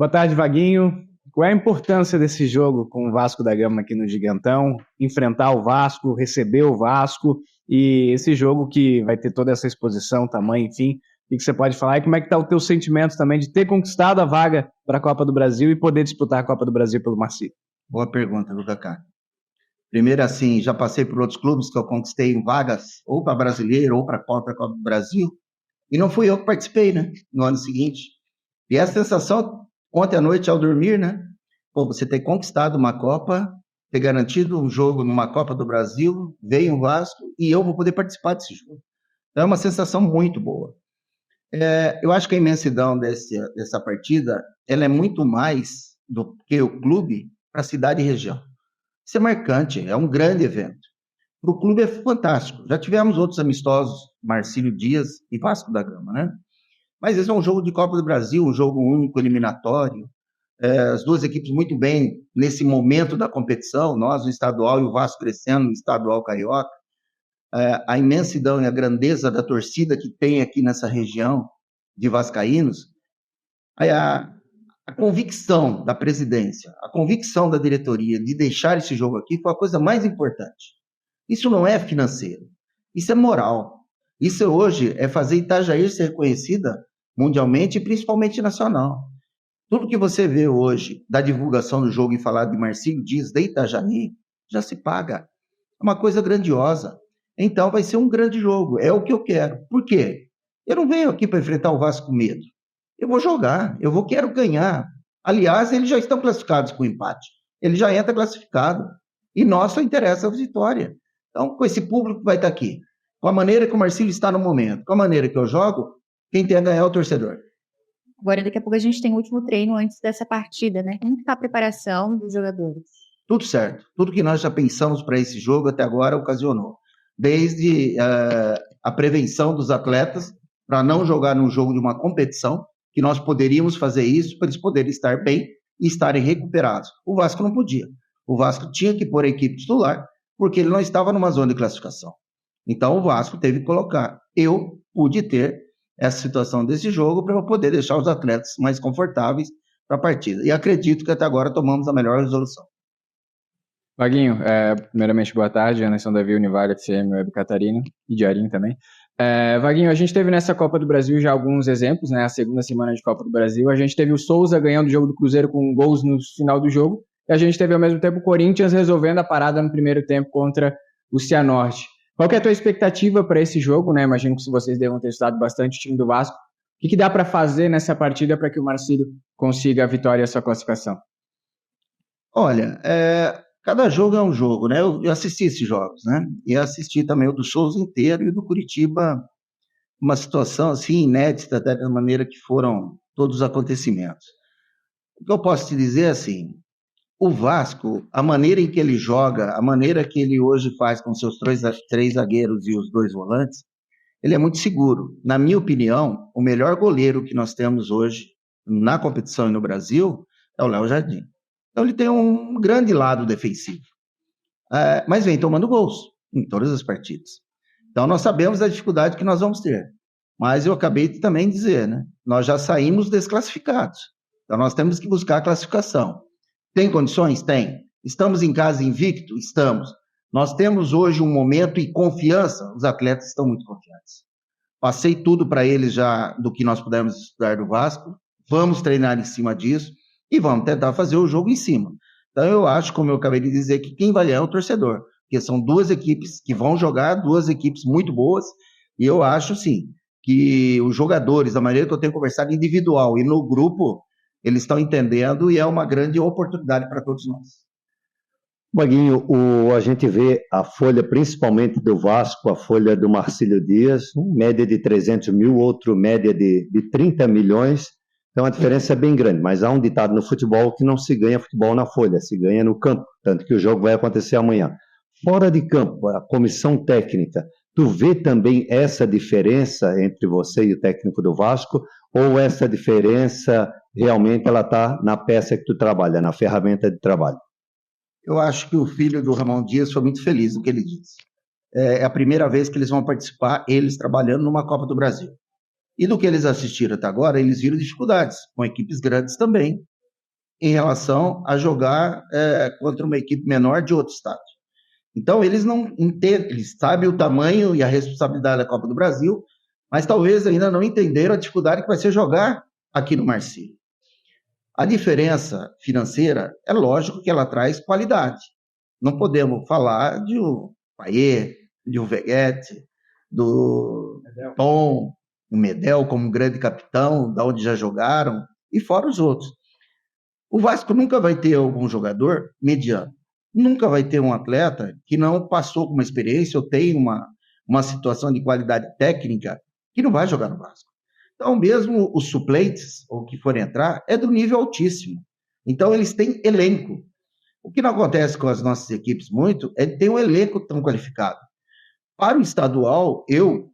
Boa tarde, Vaguinho. Qual é a importância desse jogo com o Vasco da Gama aqui no Gigantão? Enfrentar o Vasco, receber o Vasco e esse jogo que vai ter toda essa exposição, tamanho, enfim. O que você pode falar e como é que está o teu sentimento também de ter conquistado a vaga para a Copa do Brasil e poder disputar a Copa do Brasil pelo Marcílio? Boa pergunta, do Kaká. Primeiro, assim, já passei por outros clubes que eu conquistei vagas ou para brasileiro ou para a Copa do Brasil e não fui eu que participei, né? No ano seguinte. E a sensação, ontem à noite, ao dormir, né? Pô, você ter conquistado uma Copa, ter garantido um jogo numa Copa do Brasil, veio o Vasco e eu vou poder participar desse jogo. Então é uma sensação muito boa. Eu acho que a imensidão dessa partida, ela é muito mais do que o clube para a cidade e região. Isso é marcante, é um grande evento. Para o clube é fantástico. Já tivemos outros amistosos, Marcílio Dias e Vasco da Gama, né? Mas esse é um jogo de Copa do Brasil, um jogo único, eliminatório. As duas equipes muito bem nesse momento da competição, nós no estadual e o Vasco crescendo no estadual carioca. A imensidão e a grandeza da torcida que tem aqui nessa região de vascaínos, a convicção da presidência, a convicção da diretoria de deixar esse jogo aqui foi a coisa mais importante. Isso não é financeiro, isso é moral. Isso hoje é fazer Itajaí ser reconhecida mundialmente e principalmente nacional. Tudo que você vê hoje da divulgação do jogo e falar de Marcílio Dias de Itajaí já se paga. É uma coisa grandiosa. Então vai ser um grande jogo, é o que eu quero. Por quê? Eu não venho aqui para enfrentar o Vasco com medo. Eu vou jogar, quero ganhar. Aliás, eles já estão classificados com empate. Ele já entra classificado. E nós só interessa a vitória. Então, com esse público que vai estar aqui, com a maneira que o Marcílio está no momento, com a maneira que eu jogo, quem tem a ganhar é o torcedor. Agora, daqui a pouco a gente tem o último treino antes dessa partida, né? Como está a preparação dos jogadores? Tudo certo. Tudo que nós já pensamos para esse jogo até agora ocasionou. Desde a prevenção dos atletas para não jogar num jogo de uma competição, que nós poderíamos fazer isso para eles poderem estar bem e estarem recuperados. O Vasco não podia. O Vasco tinha que pôr a equipe titular, porque ele não estava numa zona de classificação. Então o Vasco teve que colocar. Eu pude ter essa situação desse jogo para eu poder deixar os atletas mais confortáveis para a partida. E acredito que até agora tomamos a melhor resolução. Vaguinho, primeiramente boa tarde, Anderson Davi, Univaga, FCM, Web Catarina e Diarinho também. Vaguinho, a gente teve nessa Copa do Brasil já alguns exemplos, né? A segunda semana de Copa do Brasil, a gente teve o Souza ganhando o jogo do Cruzeiro com gols no final do jogo, e a gente teve ao mesmo tempo o Corinthians resolvendo a parada no primeiro tempo contra o Cianorte. Qual que é a tua expectativa para esse jogo, né? Imagino que vocês devam ter estudado bastante o time do Vasco. O que dá para fazer nessa partida para que o Marcílio consiga a vitória e a sua classificação? Olha, cada jogo é um jogo, né? Eu assisti esses jogos, né? E assisti também o do Souza inteiro e o do Curitiba, uma situação assim inédita, até da maneira que foram todos os acontecimentos. O que eu posso te dizer é assim, o Vasco, a maneira em que ele joga, a maneira que ele hoje faz com seus três zagueiros e os dois volantes, ele é muito seguro. Na minha opinião, o melhor goleiro que nós temos hoje na competição e no Brasil é o Léo Jardim. Então ele tem um grande lado defensivo, mas vem tomando gols em todas as partidas. Então nós sabemos da dificuldade que nós vamos ter, mas eu acabei de também dizer, né? Nós já saímos desclassificados, então nós temos que buscar a classificação. Tem condições? Tem. Estamos em casa invicto? Estamos. Nós temos hoje um momento e confiança, os atletas estão muito confiantes. Passei tudo para eles já do que nós pudemos estudar do Vasco, vamos treinar em cima disso, e vamos tentar fazer o jogo em cima. Então eu acho, como eu acabei de dizer, que quem vai ganhar é o torcedor, porque são duas equipes que vão jogar, duas equipes muito boas, e eu acho, sim, que os jogadores, da maneira que eu tenho conversado individual e no grupo, eles estão entendendo e é uma grande oportunidade para todos nós. Vaguinho, a gente vê a folha, principalmente do Vasco, a folha do Marcílio Dias, média de 300 mil, outro média de 30 milhões, então a diferença é bem grande, mas há um ditado no futebol que não se ganha futebol na folha, se ganha no campo, tanto que o jogo vai acontecer amanhã. Fora de campo, a comissão técnica, tu vê também essa diferença entre você e o técnico do Vasco, ou essa diferença realmente ela está na peça que tu trabalha, na ferramenta de trabalho? Eu acho que o filho do Ramon Dias foi muito feliz no que ele disse. É a primeira vez que eles vão participar, eles trabalhando numa Copa do Brasil. E do que eles assistiram até agora, eles viram dificuldades, com equipes grandes também, em relação a jogar contra uma equipe menor de outro estado. Então, eles não entendem, eles sabem o tamanho e a responsabilidade da Copa do Brasil, mas talvez ainda não entenderam a dificuldade que vai ser jogar aqui no Marcílio. A diferença financeira, é lógico que ela traz qualidade. Não podemos falar de um Payet, de um Veguete, do Tom, o Medel como grande capitão, da onde já jogaram, e fora os outros. O Vasco nunca vai ter algum jogador mediano. Nunca vai ter um atleta que não passou com uma experiência ou tem uma situação de qualidade técnica que não vai jogar no Vasco. Então, mesmo os suplentes, ou que forem entrar, é do nível altíssimo. Então, eles têm elenco. O que não acontece com as nossas equipes muito é ter um elenco tão qualificado. Para o estadual, eu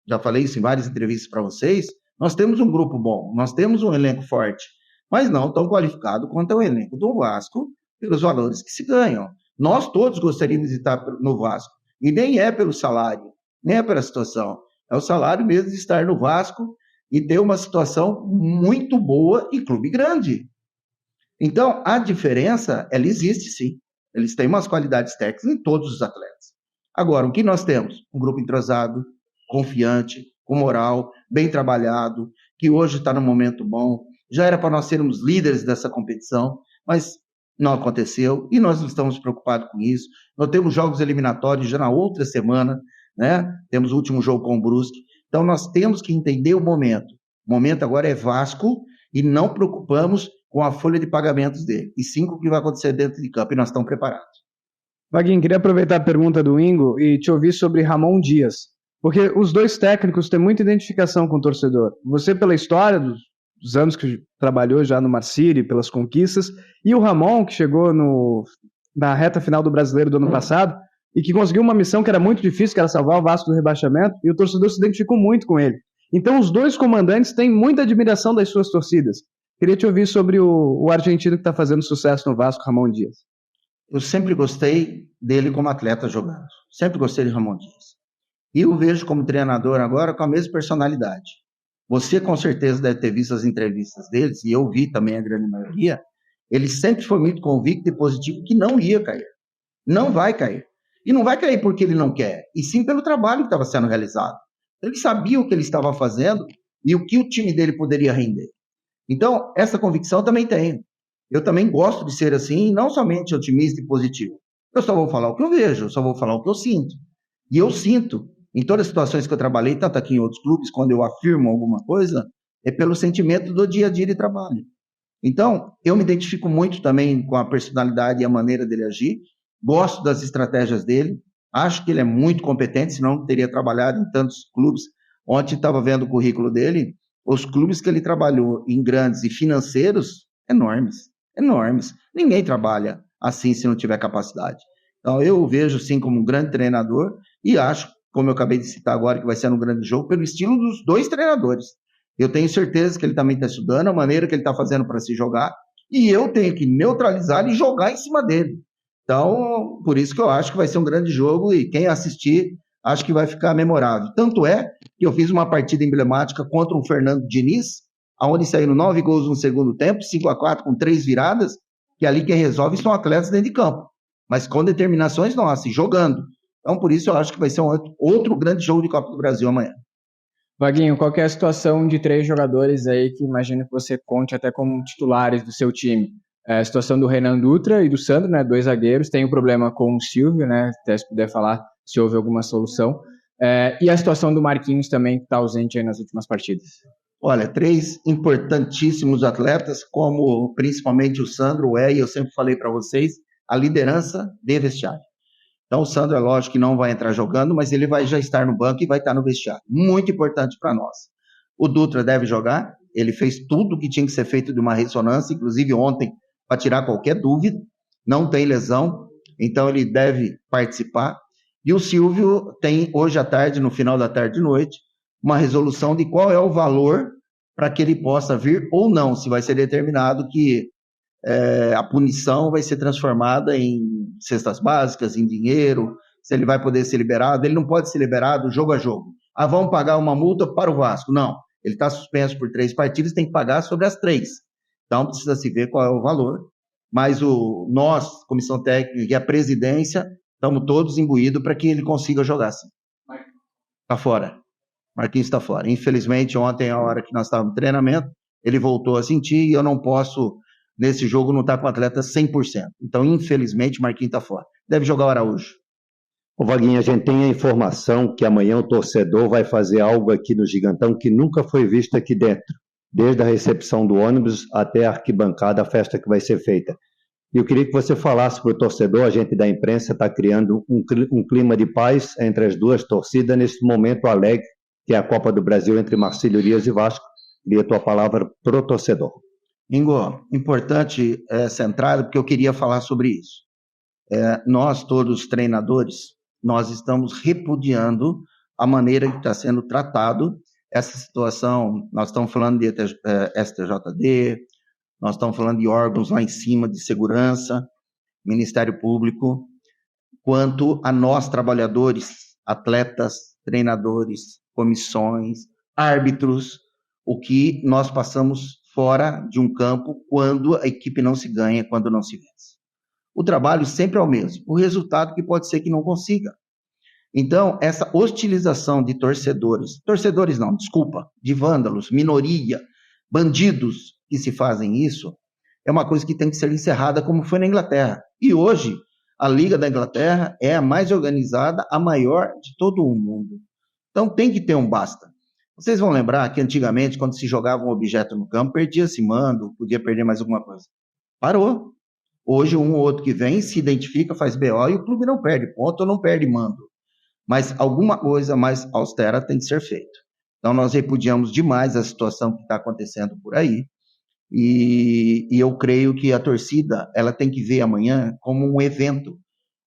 já falei isso em várias entrevistas para vocês, nós temos um grupo bom, nós temos um elenco forte, mas não tão qualificado quanto é o elenco do Vasco, pelos valores que se ganham. Nós todos gostaríamos de estar no Vasco, e nem é pelo salário, nem é pela situação, é o salário mesmo de estar no Vasco e ter uma situação muito boa em clube grande. Então, a diferença, ela existe sim. Eles têm umas qualidades técnicas em todos os atletas. Agora, o que nós temos? Um grupo entrosado, confiante, com moral, bem trabalhado, que hoje está num momento bom. Já era para nós sermos líderes dessa competição, mas não aconteceu e nós não estamos preocupados com isso. Nós temos jogos eliminatórios já na outra semana, né? Temos o último jogo com o Brusque. Então, nós temos que entender o momento. O momento agora é Vasco e não preocupamos com a folha de pagamentos dele, e sim com o que vai acontecer dentro de campo, e nós estamos preparados. Vaguinho, queria aproveitar a pergunta do Ingo e te ouvir sobre Ramon Dias, porque os dois técnicos têm muita identificação com o torcedor. Você pela história dos anos que trabalhou já no Marcílio, pelas conquistas, e o Ramon, que chegou na reta final do Brasileiro do ano passado, e que conseguiu uma missão que era muito difícil, que era salvar o Vasco do rebaixamento, e o torcedor se identificou muito com ele. Então os dois comandantes têm muita admiração das suas torcidas. Queria te ouvir sobre o argentino que está fazendo sucesso no Vasco, Ramon Dias. Eu sempre gostei dele como atleta jogando. Sempre gostei de Ramon Dias. E eu vejo como treinador agora com a mesma personalidade. Você com certeza deve ter visto as entrevistas deles, e eu vi também a grande maioria. Ele sempre foi muito convicto e positivo que não ia cair. Não vai cair. E não vai cair porque ele não quer, e sim pelo trabalho que estava sendo realizado. Ele sabia o que ele estava fazendo e o que o time dele poderia render. Então, essa convicção eu também tenho. Eu também gosto de ser assim, não somente otimista e positivo. Eu só vou falar o que eu vejo, eu só vou falar o que eu sinto. E eu sinto, em todas as situações que eu trabalhei, tanto aqui em outros clubes, quando eu afirmo alguma coisa, é pelo sentimento do dia a dia de trabalho. Então, eu me identifico muito também com a personalidade e a maneira dele agir, gosto das estratégias dele, acho que ele é muito competente, senão não teria trabalhado em tantos clubes. Ontem estava vendo o currículo dele, os clubes que ele trabalhou em grandes e financeiros, enormes. Ninguém trabalha assim se não tiver capacidade. Então, eu o vejo, sim, como um grande treinador e acho, como eu acabei de citar agora, que vai ser um grande jogo, pelo estilo dos dois treinadores. Eu tenho certeza que ele também está estudando a maneira que ele está fazendo para se jogar e eu tenho que neutralizar e jogar em cima dele. Então, por isso que eu acho que vai ser um grande jogo e quem assistir, acho que vai ficar memorável. Tanto é que eu fiz uma partida emblemática contra o Fernando Diniz, onde saíram 9 gols no segundo tempo, 5-4 com 3 viradas, que ali quem resolve são atletas dentro de campo, mas com determinações nossas, jogando. Então, por isso eu acho que vai ser um outro grande jogo de Copa do Brasil amanhã. Vaguinho, qual que é a situação de 3 jogadores aí que imagino que você conte até como titulares do seu time? A situação do Renan Dutra e do Sandro, né, 2 zagueiros, tem um problema com o Silvio, né, até se puder falar se houve alguma solução, e a situação do Marquinhos também, que está ausente aí nas últimas partidas. Olha, 3 importantíssimos atletas, como principalmente o Sandro e eu sempre falei para vocês, a liderança de vestiário. Então o Sandro é lógico que não vai entrar jogando, mas ele vai já estar no banco e vai estar no vestiário. Muito importante para nós. O Dutra deve jogar, ele fez tudo o que tinha que ser feito de uma ressonância, inclusive ontem, para tirar qualquer dúvida, não tem lesão, então ele deve participar. E o Silvio tem hoje à tarde, no final da tarde e noite, uma resolução de qual é o valor para que ele possa vir ou não, se vai ser determinado que a punição vai ser transformada em cestas básicas, em dinheiro, se ele vai poder ser liberado. Ele não pode ser liberado jogo a jogo. Vamos pagar uma multa para o Vasco. Não, ele está suspenso por 3 partidas, tem que pagar sobre as 3. Então, precisa se ver qual é o valor. Mas nós, comissão técnica e a presidência, estamos todos imbuídos para que ele consiga jogar sim. Está fora. Marquinhos está fora. Infelizmente, ontem, a hora que nós estávamos no treinamento, ele voltou a sentir e eu não posso, nesse jogo, não estar com o atleta 100%. Então, infelizmente, Marquinhos está fora. Deve jogar o Araújo. Ô Vaguinho, a gente tem a informação que amanhã o torcedor vai fazer algo aqui no Gigantão que nunca foi visto aqui dentro. Desde a recepção do ônibus até a arquibancada, a festa que vai ser feita. E eu queria que você falasse para o torcedor, a gente da imprensa está criando um clima de paz entre as duas torcidas nesse momento alegre, que é a Copa do Brasil entre Marcílio Dias e Vasco. Queria a tua palavra para o torcedor. Ingo, importante centrado, porque eu queria falar sobre isso. Nós, todos os treinadores, nós estamos repudiando a maneira que está sendo tratado essa situação. Nós estamos falando de STJD, nós estamos falando de órgãos lá em cima de segurança, Ministério Público, quanto a nós trabalhadores, atletas, treinadores, comissões, árbitros, o que nós passamos fora de um campo quando a equipe não se ganha, quando não se vence. O trabalho sempre é o mesmo, o resultado que pode ser que não consiga. Então, essa hostilização de torcedores não, desculpa, de vândalos, minoria, bandidos que se fazem isso, é uma coisa que tem que ser encerrada como foi na Inglaterra. E hoje, a Liga da Inglaterra é a mais organizada, a maior de todo o mundo. Então, tem que ter um basta. Vocês vão lembrar que antigamente, quando se jogava um objeto no campo, perdia-se mando, podia perder mais alguma coisa. Parou. Hoje, um ou outro que vem, se identifica, faz BO e o clube não perde ponto ou não perde mando. Mas alguma coisa mais austera tem que ser feita. Então, nós repudiamos demais a situação que está acontecendo por aí. E eu creio que a torcida ela tem que ver amanhã como um evento.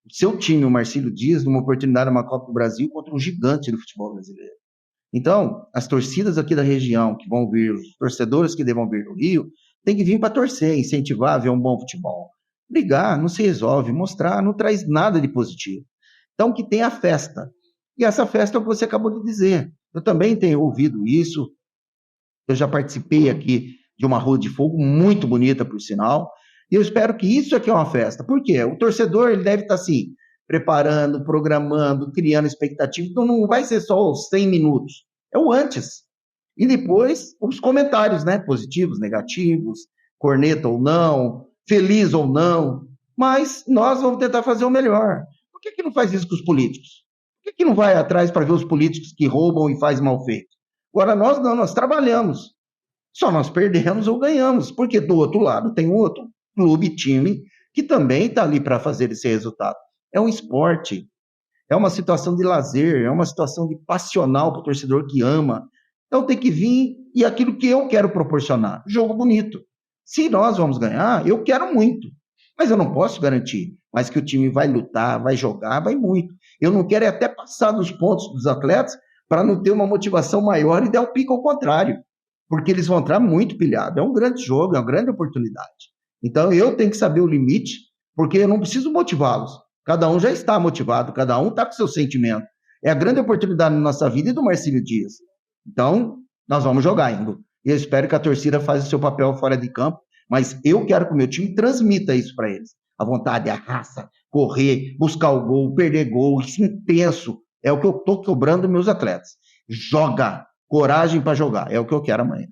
O seu time, o Marcílio Dias, numa oportunidade de uma Copa do Brasil contra um gigante do futebol brasileiro. Então, as torcidas aqui da região que vão vir, os torcedores que devam vir do Rio, tem que vir para torcer, incentivar, ver um bom futebol. Brigar não se resolve, mostrar não traz nada de positivo. Então, que tem a festa. E essa festa é o que você acabou de dizer. Eu também tenho ouvido isso. Eu já participei aqui de uma Rua de Fogo muito bonita, por sinal. E eu espero que isso aqui é uma festa. Por quê? O torcedor ele deve estar assim, preparando, programando, criando expectativa. Então, não vai ser só os 100 minutos. É o antes. E depois, os comentários, né? Positivos, negativos, corneta ou não, feliz ou não. Mas nós vamos tentar fazer o melhor. Por que não faz isso com os políticos? Por que não vai atrás para ver os políticos que roubam e fazem mal feito? Agora, nós não, nós trabalhamos. Só nós perdemos ou ganhamos, porque do outro lado tem um outro clube, time, que também está ali para fazer esse resultado. É um esporte, é uma situação de lazer, é uma situação de passional para o torcedor que ama. Então tem que vir e aquilo que eu quero proporcionar, jogo bonito. Se nós vamos ganhar, eu quero muito, mas eu não posso garantir. Mas que o time vai lutar, vai jogar, vai muito. Eu não quero até passar dos pontos dos atletas para não ter uma motivação maior e dar o pico ao contrário. Porque eles vão entrar muito pilhados. É um grande jogo, é uma grande oportunidade. Então eu tenho que saber o limite, porque eu não preciso motivá-los. Cada um já está motivado, cada um está com seu sentimento. É a grande oportunidade na nossa vida e do Marcílio Dias. Então, nós vamos jogar, Ingo. E eu espero que a torcida faça o seu papel fora de campo, mas eu quero que o meu time transmita isso para eles. A vontade, a raça, correr, buscar o gol, perder gol, isso intenso. É o que eu estou cobrando dos meus atletas. Joga, coragem para jogar. É o que eu quero amanhã.